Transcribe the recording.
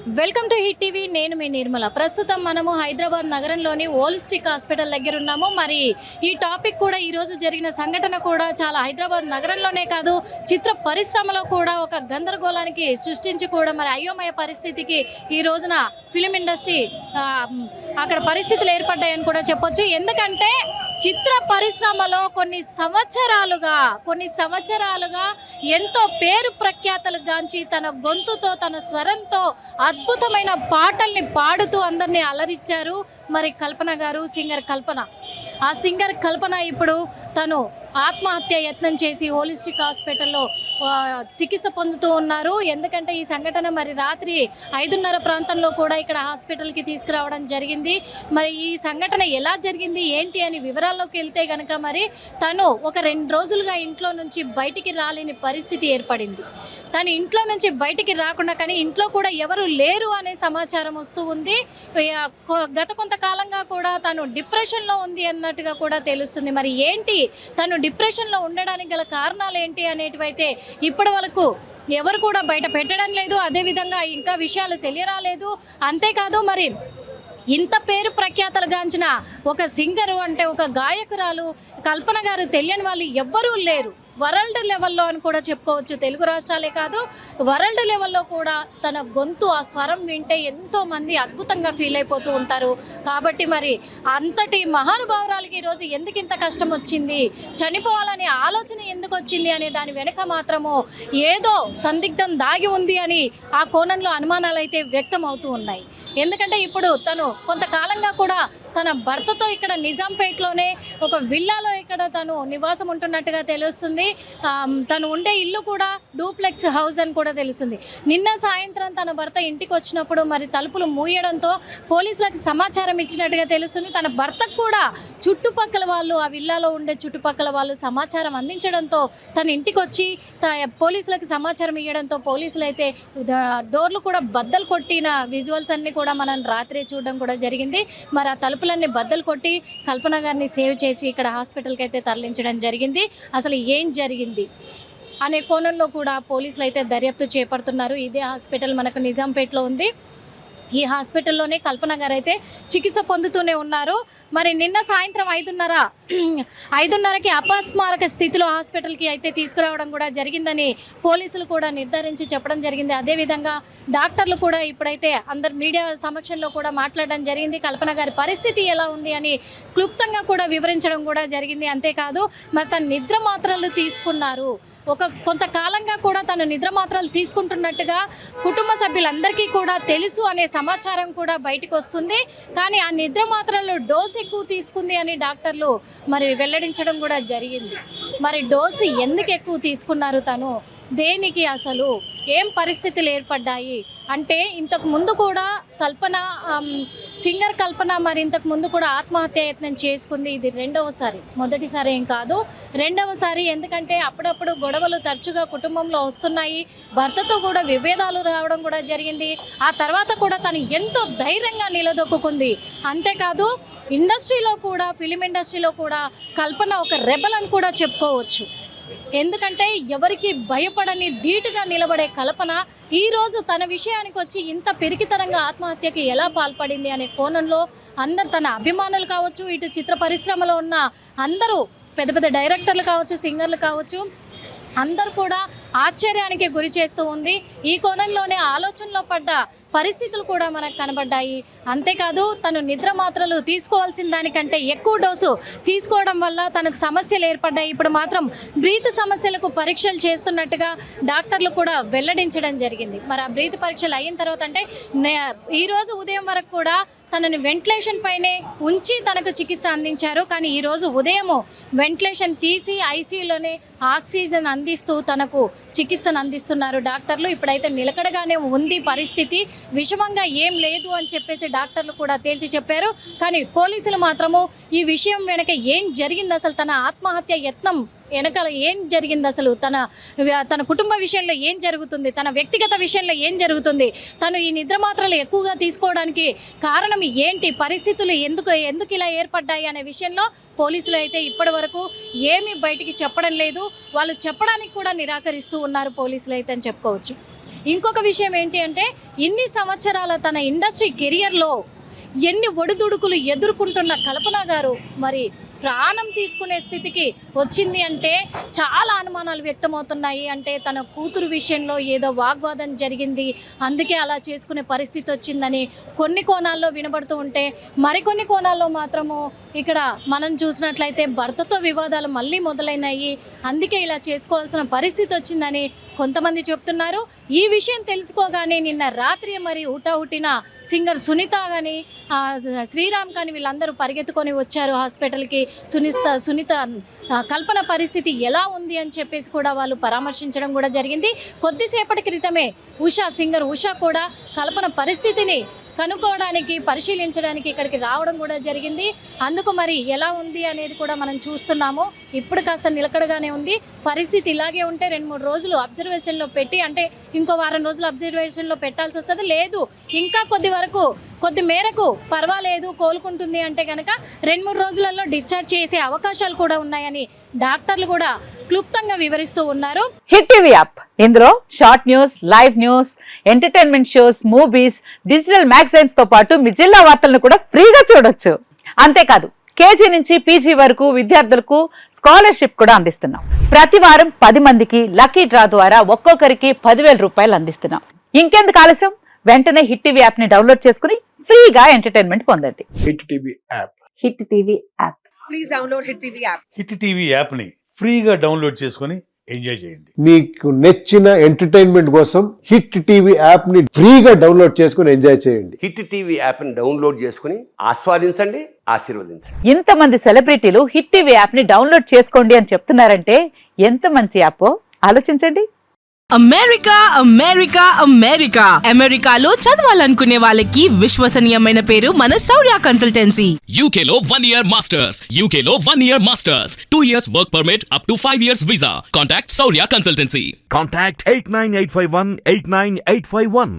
Welcome to hit TV. నేను మీ నిర్మల. ప్రస్తుతం మనము హైదరాబాద్ నగరంలోని హోలిస్టిక్ హాస్పిటల్ దగ్గర ఉన్నాము. మరి ఈ టాపిక్ కూడా ఈరోజు జరిగిన సంఘటన కూడా చాలా హైదరాబాద్ నగరంలోనే కాదు, చిత్ర పరిశ్రమలో కూడా ఒక గందరగోళానికి సృష్టించి కూడా మరి అయోమయ పరిస్థితికి ఈ రోజున ఫిలిం ఇండస్ట్రీ అక్కడ పరిస్థితులు ఏర్పడ్డాయని కూడా చెప్పొచ్చు. ఎందుకంటే చిత్ర పరిశ్రమలో కొన్ని సంవత్సరాలుగా ఎంతో పేరు ప్రఖ్యాతలు గాంచి తన గొంతుతో తన స్వరంతో అద్భుతమైన పాటల్ని పాడుతూ అందరినీ అలరించారు మరి కల్పన గారు, సింగర్ కల్పన. ఆ సింగర్ కల్పన ఇప్పుడు తను ఆత్మహత్య యత్నం చేసి హోలిస్టిక్ హాస్పిటల్లో చికిత్స పొందుతూ ఉన్నారు. ఎందుకంటే ఈ సంఘటన మరి రాత్రి 5:30 ప్రాంతంలో కూడా ఇక్కడ హాస్పిటల్కి తీసుకురావడం జరిగింది. మరి ఈ సంఘటన ఎలా జరిగింది ఏంటి అని వివరాల్లోకి వెళ్తే కనుక మరి తను ఒక 2 రోజులుగా ఇంట్లో నుంచి బయటికి రాలేని పరిస్థితి ఏర్పడింది. తను ఇంట్లో నుంచి బయటికి రాకుండా, కానీ ఇంట్లో కూడా ఎవరు లేరు అనే సమాచారం వస్తూ ఉంది. గత కొంతకాలంగా కూడా తను డిప్రెషన్లో ఉంది అన్నట్టుగా కూడా తెలుస్తుంది. మరి ఏంటి తను డిప్రెషన్లో ఉండడానికి గల కారణాలు ఏంటి అనేటివైతే ఇప్పటి వరకు ఎవరు కూడా బయట పెట్టడం లేదు. అదేవిధంగా ఇంకా విషయాలు తెలియరాలేదు. అంతేకాదు మరి ఇంత పేరు ప్రఖ్యాతలు గాంచిన ఒక సింగరు అంటే ఒక గాయకురాలు కల్పన గారు తెలియని వాళ్ళు ఎవ్వరూ లేరు. వరల్డ్ లెవెల్లో అని కూడా చెప్పుకోవచ్చు. తెలుగు రాష్ట్రాలే కాదు, వరల్డ్ లెవెల్లో కూడా తన గొంతు, ఆ స్వరం వింటే ఎంతోమంది అద్భుతంగా ఫీల్ అయిపోతూ ఉంటారు. కాబట్టి మరి అంతటి మహానుభావురాలకి ఈరోజు ఎందుకు ఇంత కష్టం వచ్చింది, చనిపోవాలనే ఆలోచన ఎందుకు వచ్చింది అనే దాని వెనుక మాత్రము ఏదో సందిగ్ధం దాగి ఉంది అని ఆ కోణంలో అనుమానాలు అయితే వ్యక్తం అవుతూ ఉన్నాయి. ఎందుకంటే ఇప్పుడు తను కొంతకాలంగా కూడా తన భర్తతో ఇక్కడ నిజాంపేటలోనే ఒక విల్లాలో ఇక్కడ తను నివాసం ఉంటున్నట్టుగా తెలుస్తుంది. తను ఉండే ఇల్లు కూడా డూప్లెక్స్ హౌస్ అని కూడా తెలుస్తుంది. నిన్న సాయంత్రం తన భర్త ఇంటికి వచ్చినప్పుడు మరి తలుపులు మూయడంతో పోలీసులకు సమాచారం ఇచ్చినట్టుగా తెలుస్తుంది. తన భర్తకు కూడా చుట్టుపక్కల వాళ్ళు, ఆ విల్లాలో ఉండే చుట్టుపక్కల వాళ్ళు సమాచారం అందించడంతో తన ఇంటికి వచ్చి పోలీసులకు సమాచారం ఇవ్వడంతో పోలీసులు అయితే డోర్లు కూడా బద్దలు కొట్టిన విజువల్స్ అన్నీ కూడా మనం రాత్రి చూడడం కూడా జరిగింది. మరి ఆ తలుపులన్నీ బద్దలు కొట్టి కల్పన గారిని సేవ్ చేసి ఇక్కడ హాస్పిటల్కి అయితే తరలించడం జరిగింది. అసలు ఏం జరిగింది అనే కోణంలో కూడా పోలీసులు అయితే దర్యాప్తు చేపడుతున్నారు. ఇదే హాస్పిటల్ మనకు నిజాంపేటలో ఉంది. ఈ హాస్పిటల్లోనే కల్పన గారు అయితే చికిత్స పొందుతూనే ఉన్నారు. మరి నిన్న సాయంత్రం 5:30కి అపస్మారక స్థితిలో హాస్పిటల్కి అయితే తీసుకురావడం కూడా జరిగిందని పోలీసులు కూడా నిర్ధారించి చెప్పడం జరిగింది. అదేవిధంగా డాక్టర్లు కూడా ఇప్పుడైతే అందరు మీడియా సమక్షంలో కూడా మాట్లాడడం జరిగింది. కల్పన గారి పరిస్థితి ఎలా ఉంది అని క్లుప్తంగా కూడా వివరించడం కూడా జరిగింది. అంతేకాదు మరి తను నిద్ర మాత్రలు తీసుకున్నారు. కొంతకాలంగా కూడా తను నిద్ర మాత్రలు తీసుకుంటున్నట్టుగా కుటుంబ సభ్యులందరికీ కూడా తెలుసు అనే సమాచారం కూడా బయటకు వస్తుంది. కానీ ఆ నిద్ర మాత్రలు డోసు ఎక్కువ తీసుకుంది అని డాక్టర్లు మరి వెల్లడించడం కూడా జరిగింది. మరి డోసు ఎందుకు ఎక్కువ తీసుకున్నారు, తను దేనికి, అసలు ఏం పరిస్థితులు ఏర్పడ్డాయి అంటే ఇంతకు ముందు కూడా కల్పన, సింగర్ కల్పన మరి ఇంతకు ముందు కూడా ఆత్మహత్య యత్నం చేసుకుంది. ఇది రెండవసారి, మొదటిసారి ఏం కాదు, రెండవసారి. ఎందుకంటే అప్పుడప్పుడు గొడవలు తరచుగా కుటుంబంలో వస్తున్నాయి. భర్తతో కూడా విభేదాలు రావడం కూడా జరిగింది. ఆ తర్వాత కూడా తను ఎంతో ధైర్యంగా నిలదొక్కుంది. అంతేకాదు ఇండస్ట్రీలో కూడా, ఫిలిం ఇండస్ట్రీలో కూడా కల్పన ఒక రెబల్ అని కూడా చెప్పుకోవచ్చు. ఎందుకంటే ఎవరికి భయపడని ధీటుగా నిలబడే కల్పన ఈరోజు తన విషయానికి వచ్చి ఇంత పెరికితనంగా ఆత్మహత్యకి ఎలా పాల్పడింది అనే కోణంలో అందరు, తన అభిమానులు కావచ్చు, ఇటు చిత్ర పరిశ్రమలో ఉన్న అందరూ, పెద్ద పెద్ద డైరెక్టర్లు కావచ్చు, సింగర్లు కావచ్చు, అందరూ కూడా ఆశ్చర్యానికి గురి చేస్తూ ఉంది. ఈ కోణంలోనే ఆలోచనలో పడ్డ పరిస్థితులు కూడా మనకు కనబడ్డాయి. అంతేకాదు తను నిద్ర మాత్రలు తీసుకోవాల్సిన దానికంటే ఎక్కువ డోసు తీసుకోవడం వల్ల తనకు సమస్యలు ఏర్పడ్డాయి. ఇప్పుడు మాత్రం బ్రీత్ సమస్యలకు పరీక్షలు చేస్తున్నట్టుగా డాక్టర్లు కూడా వెల్లడించడం జరిగింది. మరి ఆ బ్రీత్ పరీక్షలు అయిన తర్వాత అంటే ఈరోజు ఉదయం వరకు కూడా తనని వెంటిలేషన్ పైనే ఉంచి తనకు చికిత్స అందించారు. కానీ ఈరోజు ఉదయము వెంటిలేషన్ తీసి ఐసీయూలోనే ఆక్సిజన్ అందిస్తూ తనకు చికిత్సను అందిస్తున్నారు డాక్టర్లు. ఇప్పుడైతే నిలకడగానే ఉంది పరిస్థితి, విషమంగా ఏం లేదు అని చెప్పేసి డాక్టర్లు కూడా తేల్చి చెప్పారు. కానీ పోలీసులు మాత్రము ఈ విషయం వెనక ఏం జరిగింది, అసలు తన ఆత్మహత్య యత్నం వెనకాల ఏం జరిగింది, అసలు తన కుటుంబ విషయంలో ఏం జరుగుతుంది, తన వ్యక్తిగత విషయంలో ఏం జరుగుతుంది, తను ఈ నిద్ర మాత్రలు ఎక్కువగా తీసుకోవడానికి కారణం ఏంటి, పరిస్థితులు ఎందుకు ఇలా ఏర్పడ్డాయి అనే విషయంలో పోలీసులు అయితే ఇప్పటి వరకు ఏమీ బయటికి చెప్పడం లేదు. వాళ్ళు చెప్పడానికి కూడా నిరాకరిస్తూ ఉన్నారు పోలీసులు అయితే అని చెప్పుకోవచ్చు. ఇంకొక విషయం ఏంటి అంటే ఇన్ని సంవత్సరాల తన ఇండస్ట్రీ కెరియర్లో ఎన్ని ఒడిదుడుకులు ఎదుర్కొంటున్న కల్పన గారు మరి ప్రాణం తీసుకునే స్థితికి వచ్చింది అంటే చాలా అనుమానాలు వ్యక్తమవుతున్నాయి. అంటే తన కూతురు విషయంలో ఏదో వాగ్వాదం జరిగింది, అందుకే అలా చేసుకునే పరిస్థితి వచ్చిందని కొన్ని కోణాల్లో వినబడుతూ ఉంటే, మరికొన్ని కోణాల్లో మాత్రము ఇక్కడ మనం చూసినట్లయితే భర్తతో వివాదాలు మళ్ళీ మొదలైనాయి, అందుకే ఇలా చేసుకోవాల్సిన పరిస్థితి వచ్చిందని కొంతమంది చెప్తున్నారు. ఈ విషయం తెలుసుకోగానే నిన్న రాత్రి మరి హుటాహుటిన సింగర్ సునీత కానీ శ్రీరామ్ కానీ వీళ్ళందరూ పరిగెత్తుకొని వచ్చారు హాస్పిటల్కి. సునీత కల్పన పరిస్థితి ఎలా ఉంది అని చెప్పేసి కూడా వాళ్ళు పరామర్శించడం కూడా జరిగింది. కొద్దిసేపటి క్రితమే సింగర్ ఉషా కూడా కల్పన పరిస్థితిని కనుక్కోవడానికి పరిశీలించడానికి ఇక్కడికి రావడం కూడా జరిగింది. అందుకు మరి ఎలా ఉంది అనేది కూడా మనం చూస్తున్నాము. ఇప్పుడు కాస్త నిలకడగానే ఉంది. పరిస్థితి ఇలాగే ఉంటే 2-3 రోజులు అబ్జర్వేషన్లో పెట్టి, అంటే ఇంకో వారం రోజులు అబ్జర్వేషన్లో పెట్టాల్సి వస్తుంది. లేదు ఇంకా కొద్ది మేరకు పర్వాలేదు కోలుకుంటుంది అంటే కనుక 2-3 రోజులలో డిశ్చార్జ్ చేసే అవకాశాలు కూడా ఉన్నాయని డాక్టర్లు కూడా క్లుప్తంగా వివరిస్తూ ఉన్నారు. హిట్ టీవీ యాప్, ఇందులో short news, live news, entertainment shows, movies, digital magazines తో పాటు మీ జిల్లా వార్తలను కూడా ఫ్రీగా చూడొచ్చు. అంతేకాదు కేజీ నుంచి పీజీ వరకు విద్యార్థులకు స్కాలర్షిప్ కూడా అందిస్తున్నాం. ప్రతి వారం 10 మందికి లక్కీ డ్రా ద్వారా ఒక్కొక్కరికి 10,000 రూపాయలు అందిస్తున్నాం. ఇంకెందుకు ఆలస్యం, వెంటనే హిట్ టీవీ యాప్ ని డౌన్లోడ్ చేసుకుని ఫ్రీగా ఎంటర్టైన్మెంట్ పొందండి. Hit TV app. Hit TV app. Please download hit TV app. Hit TV app ని ఫ్రీగా డౌన్లోడ్ చేసుకొని ఎంజాయ్ చేయండి. మీకు నచ్చిన ఎంటర్టైన్మెంట్ కోసం హిట్ టీవీ యాప్ ని ఫ్రీగా డౌన్లోడ్ చేసుకొని ఎంజాయ్ చేయండి. హిట్ టీవీ యాప్ ని డౌన్లోడ్ చేసుకుని ఆస్వాదించండి, ఆశీర్వదించండి. ఇంతమంది సెలబ్రిటీలు హిట్ టీవీ యాప్ ని డౌన్లోడ్ చేసుకోండి అని చెప్తున్నారంటే ఎంత మంచి యాప్ ఆలోచించండి. అమెరికా అమెరికా అమెరికా అమెరికాలో చదవాలనుకునే వాళ్ళకి విశ్వసనీయమైన పేరు మన శౌర్య కన్సల్టెన్సీ. UK లో 1 year masters. UK లో 1 year masters. 2 years work permit up to 5 years visa. Contact Saurya Consultancy. Contact 89851 89851.